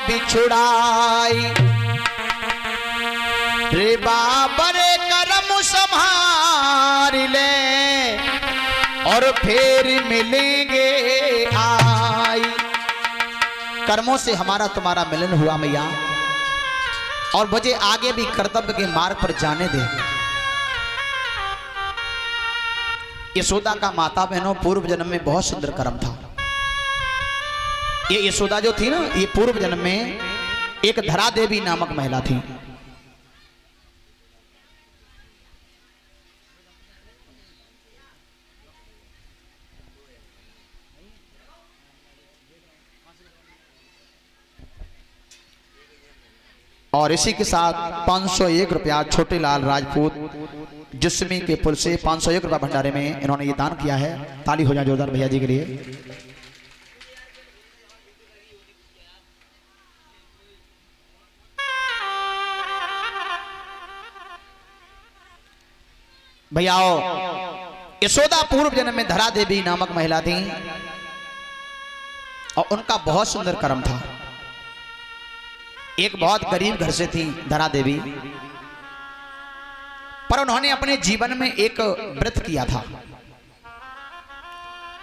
बिछुड़ाई। रे बाबरे करम संभार ले और फिर मिलेंगे आई। कर्मों से हमारा तुम्हारा मिलन हुआ मैया, और मुझे आगे भी कर्तव्य के मार्ग पर जाने दे। यशोदा का माता बहनों पूर्व जन्म में बहुत सुंदर कर्म था। ये यशोदा जो थी ना, ये पूर्व जन्म में एक धरा देवी नामक महिला थी। और इसी के साथ 501 रुपया छोटे लाल राजपूत जिस्मी के पुल से 501 रुपया भंडारे में इन्होंने ये दान किया है। ताली हो जाए जोरदार भैया जी के लिए। भैयाओ, यशोदा पूर्व जन्म में धरा देवी नामक महिला थी और उनका बहुत सुंदर कर्म था। एक बहुत गरीब घर से थी धरा देवी, पर उन्होंने अपने जीवन में एक व्रत किया था।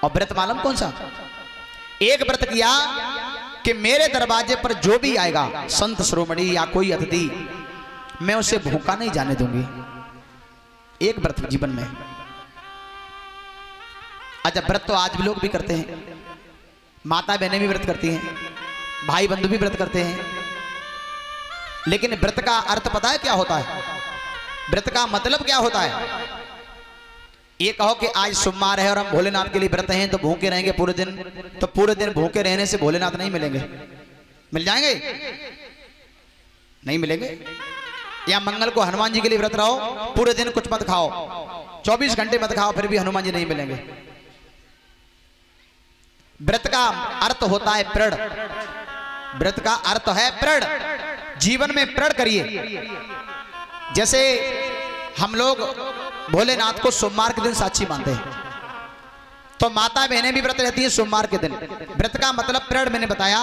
और व्रत मालूम कौन सा? एक व्रत किया कि मेरे दरवाजे पर जो भी आएगा, संत शिरोमणि या कोई अतिथि, मैं उसे भूखा नहीं जाने दूंगी। एक व्रत जीवन में। अच्छा, व्रत तो आज भी लोग भी करते हैं, माता बहनें भी व्रत करती हैं, भाई बंधु भी व्रत करते हैं, लेकिन व्रत का अर्थ पता है क्या होता है? व्रत का मतलब क्या होता है? ये कहो कि आज सोमवार है और हम भोलेनाथ के लिए व्रत हैं तो भूखे रहेंगे पूरे दिन, तो पूरे दिन भूखे रहने से भोलेनाथ नहीं मिलेंगे। मिल जाएंगे? नहीं मिलेंगे। या मंगल को हनुमान जी के लिए व्रत रहो, पूरे दिन कुछ मत खाओ, 24 घंटे मत खाओ, फिर भी हनुमान जी नहीं मिलेंगे। व्रत का अर्थ होता है प्रण। व्रत का अर्थ है प्रण। जीवन में प्रण करिए। जैसे हम लोग भोलेनाथ को सोमवार के दिन साक्षी मानते हैं, तो माता बहनें भी व्रत रहती हैं सोमवार के दिन। व्रत का मतलब प्रण मैंने बताया।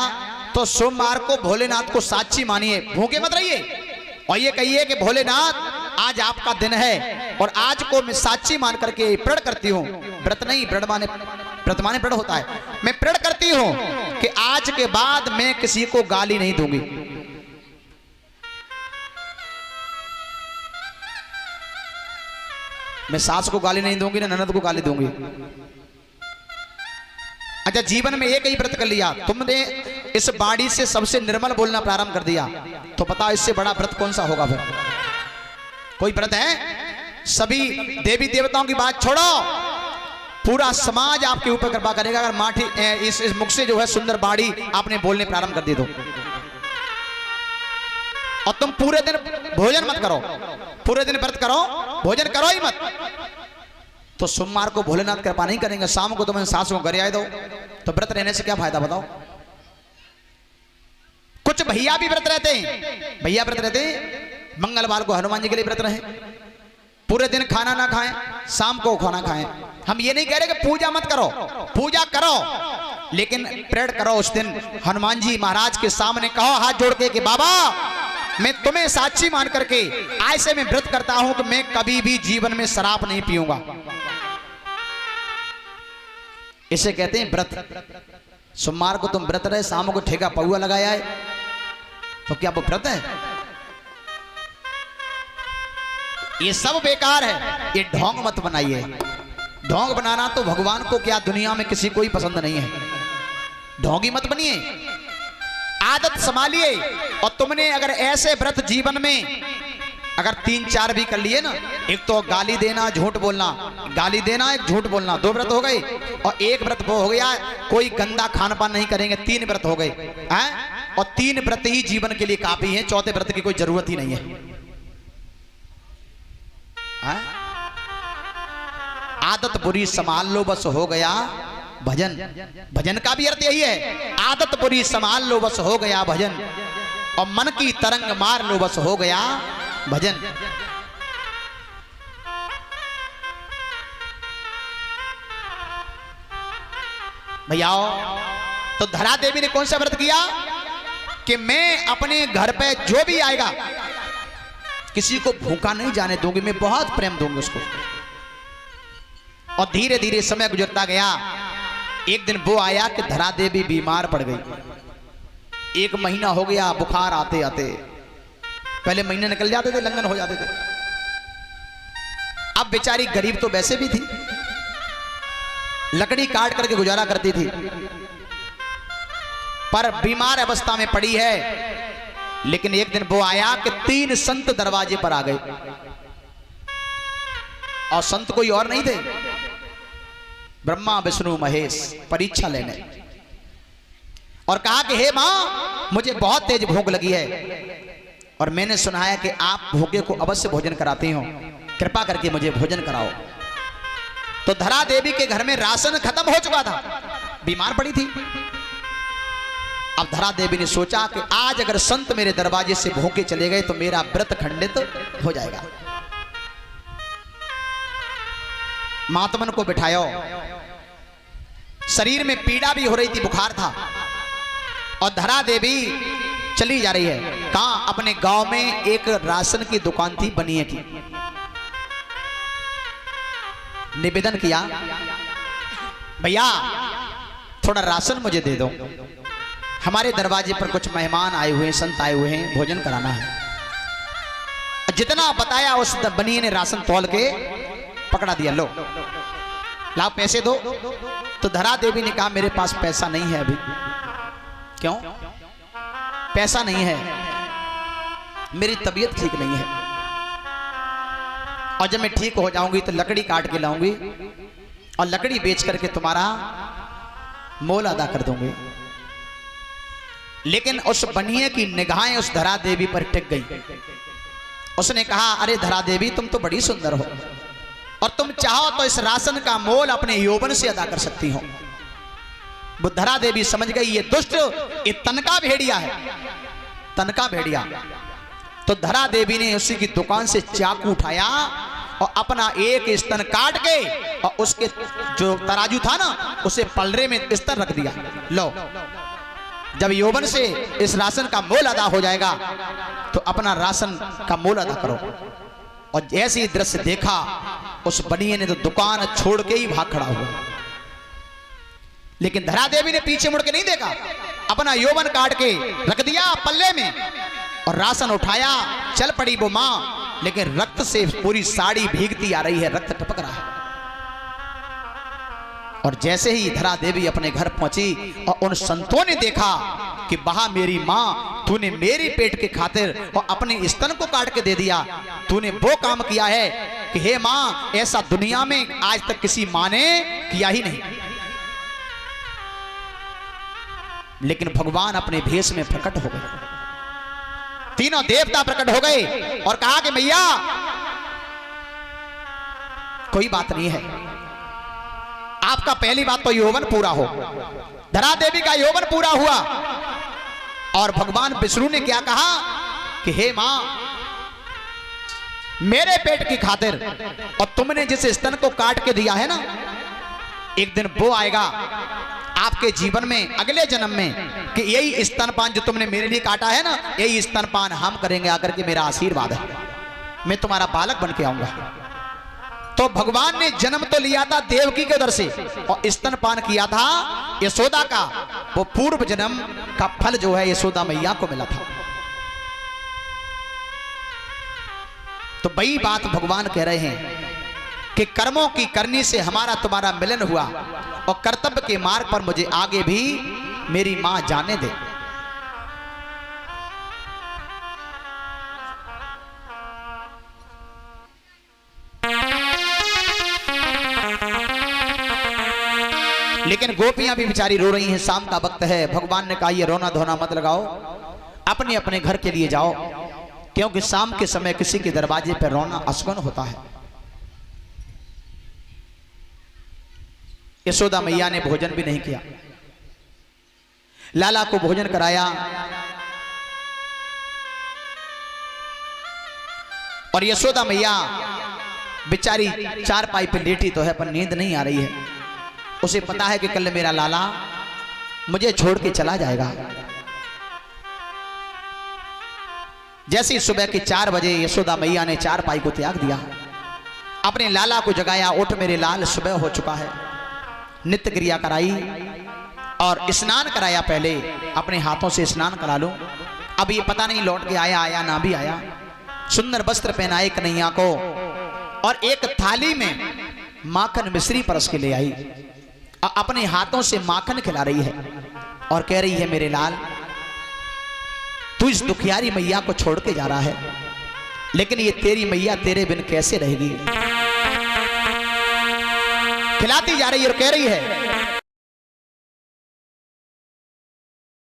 तो सोमवार को भोलेनाथ को साक्षी मानिए, भूखे मत रहिए, और ये कहिए कि भोलेनाथ आज आपका दिन है और आज को मैं साक्षी मान करके प्रण करती हूँ। व्रत नहीं, व्रत माने प्रण होता है। मैं प्रण करती हूँ कि आज के बाद मैं किसी को गाली नहीं दूंगी। मैं सास को गाली नहीं दूंगी, ना ननद को गाली दूंगी। अच्छा, जीवन में एक ही व्रत कर लिया तुमने, इस बाड़ी से सबसे निर्मल बोलना प्रारंभ कर दिया, तो पता इससे बड़ा व्रत कौन सा होगा? फिर कोई व्रत है? सभी देवी देवताओं की बात छोड़ो, पूरा समाज आपके ऊपर कृपा करेगा अगर माठी इस मुख से जो है सुंदर बाड़ी आपने बोलने प्रारंभ कर दी तो। और तुम पूरे दिन भोजन मत करो, पूरे दिन व्रत करो, भोजन करो ही मत, तो सोमवार को भोलेनाथ कृपा नहीं करेंगे। शाम को तुम्हें सास को घर आए दो, तो व्रत रहने से क्या फायदा बताओ? कुछ भैया भी व्रत रहते हैं, भैया व्रत रहते हैं, मंगलवार को हनुमान जी के लिए व्रत रहे, पूरे दिन खाना ना खाएं, शाम को खाना खाएं। हम ये नहीं कह रहे कि पूजा मत करो, पूजा करो, लेकिन प्रण करो। उस दिन हनुमान जी महाराज के सामने कहो हाथ जोड़ के कि बाबा, मैं तुम्हें साक्षी मान करके आज से मैं व्रत करता हूं कि मैं कभी भी जीवन में शराब नहीं पीऊंगा। इसे कहते हैं व्रत। सोमवार को तुम व्रत रहे, शाम को ठेका पौआ लगाया है, तो क्या वो व्रत है? ये सब बेकार है। ये ढोंग मत बनाइए। ढोंग बनाना तो भगवान को क्या दुनिया में किसी को ही पसंद नहीं है। ढोंगी मत बनिए, आदत संभालिए। और तुमने अगर ऐसे व्रत जीवन में अगर 3-4 भी कर लिए ना, एक तो गाली देना, झूठ बोलना, गाली देना, एक झूठ बोलना, 2 व्रत हो गए, और एक व्रत वो हो गया कोई गंदा खान पान नहीं करेंगे, 3 व्रत हो गए हैं। और 3 व्रत ही जीवन के लिए काफी है, चौथे व्रत की कोई जरूरत ही नहीं है। आदत बुरी संभाल लो बस हो गया भजन। भजन का भी अर्थ यही है, आदत बुरी संभाल लो बस हो गया भजन, और मन की तरंग मार लो बस हो गया भजन। भैयाओ, तो धरा देवी ने कौन सा व्रत किया? कि मैं अपने घर पे जो भी आएगा किसी को भूखा नहीं जाने दूंगी, मैं बहुत प्रेम दूंगी उसको। और धीरे धीरे समय गुजरता गया। एक दिन वो आया कि धरा देवी बीमार पड़ गई। 1 महीना हो गया बुखार आते आते, पहले महीने निकल जाते थे, लंघन हो जाते थे। अब बेचारी गरीब तो वैसे भी थी, लकड़ी काट करके गुजारा करती थी, पर बीमार अवस्था में पड़ी है। लेकिन एक दिन वो आया कि 3 संत दरवाजे पर आ गए, और संत कोई और नहीं थे, ब्रह्मा विष्णु महेश, परीक्षा लेने। और कहा कि हे मां, मुझे बहुत तेज भूख लगी है और मैंने सुना है कि आप भूखे को अवश्य भोजन कराती हो, कृपा करके मुझे भोजन कराओ। तो धरा देवी के घर में राशन खत्म हो चुका था, बीमार पड़ी थी। अब धरा देवी ने सोचा कि आज अगर संत मेरे दरवाजे से भूखे चले गए तो मेरा व्रत खंडित हो जाएगा। महात्मन को बिठाया, शरीर में पीड़ा भी हो रही थी, बुखार था, और धरा देवी चली जा रही है। कहां? अपने गांव में एक राशन की दुकान थी, बनिए की। निवेदन किया, भैया थोड़ा राशन मुझे दे दो, हमारे दरवाजे पर कुछ मेहमान आए हुए हैं, संत आए हुए हैं, भोजन कराना है। जितना बताया उस बनिए ने राशन तौल के पकड़ा दिया, लो लाओ पैसे दो। तो धरा देवी ने कहा मेरे पास पैसा नहीं है अभी। क्यों पैसा नहीं है? मेरी तबीयत ठीक नहीं है, और जब मैं ठीक हो जाऊंगी तो लकड़ी काट के लाऊंगी और लकड़ी बेच करके तुम्हारा मोल अदा कर दूंगी। लेकिन उस बनिए की निगाहें उस धरा देवी पर टिक गई। उसने कहा, अरे धरा देवी, तुम तो बड़ी सुंदर हो और तुम चाहो तो इस राशन का मोल अपने यौवन से अदा कर सकती हो। वो धरा देवी समझ गई ये दुष्ट, ये तनका भेड़िया है, तनका भेड़िया। तो धरा देवी ने उसी की दुकान से चाकू उठाया और अपना एक स्तन काट के और उसके जो तराजू था ना उसे पलड़े में स्तर रख दिया। लो, जब यौवन से इस राशन का मोल अदा हो जाएगा तो अपना राशन का मोल अदा करो। और जैसे ही दृश्य देखा, उस बनिए ने तो दुकान छोड़ के ही भाग खड़ा हुआ। लेकिन धरा देवी ने पीछे मुड़ के नहीं देखा, अपना यौवन काट के रख दिया पल्ले में और राशन उठाया, चल पड़ी वो मां। लेकिन रक्त से पूरी साड़ी भीगती आ रही है, रक्त टपक रहा है। और जैसे ही धरा देवी अपने घर पहुंची और उन संतों ने देखा कि वहां मेरी मां, तूने मेरी पेट के खातिर और अपने स्तन को काट के दे दिया, तूने वो काम किया है कि हे मां, ऐसा दुनिया में आज तक किसी मां ने किया ही नहीं। लेकिन भगवान अपने भेष में प्रकट हो गए, तीनों देवता प्रकट हो गए और कहा कि मैया कोई बात नहीं है, आपका पहली बात तो यौवन पूरा हो। धरा देवी का यौवन पूरा हुआ और भगवान विष्णु ने क्या कहा कि हे मां, मेरे पेट की खातिर और तुमने जिस स्तन को काट के दिया है ना, एक दिन वो आएगा आपके जीवन में अगले जन्म में कि यही स्तनपान जो तुमने मेरे लिए काटा है ना, यही स्तनपान हम करेंगे आकर के, मेरा आशीर्वाद है, मैं तुम्हारा बालक बन के आऊंगा। तो भगवान ने जन्म तो लिया था देवकी के उदर से और स्तनपान किया था यशोदा का, वो पूर्व जन्म का फल जो है यशोदा मैया को मिला था। तो वही बात भगवान कह रहे हैं कि कर्मों की करनी से हमारा तुम्हारा मिलन हुआ और कर्तव्य के मार्ग पर मुझे आगे भी मेरी मां जाने दे। लेकिन गोपियां भी बेचारी रो रही हैं, शाम का वक्त है। भगवान ने कहा ये रोना धोना मत लगाओ, अपने अपने घर के लिए जाओ, क्योंकि शाम के समय किसी के दरवाजे पर रोना अशुभ होता है। यशोदा मैया ने भोजन भी नहीं किया, लाला को भोजन कराया और यशोदा मैया बेचारी चारपाई पे लेटी तो है पर नींद नहीं आ रही है। उसे पता है कि कल मेरा लाला मुझे छोड़ के चला जाएगा। जैसे ही सुबह के 4 बजे यशोदा मैया ने चारपाई को त्याग दिया, अपने लाला को जगाया, उठ मेरे लाल सुबह हो चुका है। नित्य क्रिया कराई और स्नान कराया, पहले अपने हाथों से स्नान करा लूं। अब ये पता नहीं लौट के आया ना भी आया। सुंदर वस्त्र पहनाए कन्हैया को और एक थाली में माखन मिश्री परस के ले आई, अपने हाथों से माखन खिला रही है और कह रही है मेरे लाल, तू इस दुखियारी मैया को छोड़ के जा रहा है, लेकिन ये तेरी मैया तेरे बिन कैसे रहेगी। खिलाती जा रही है और कह रही है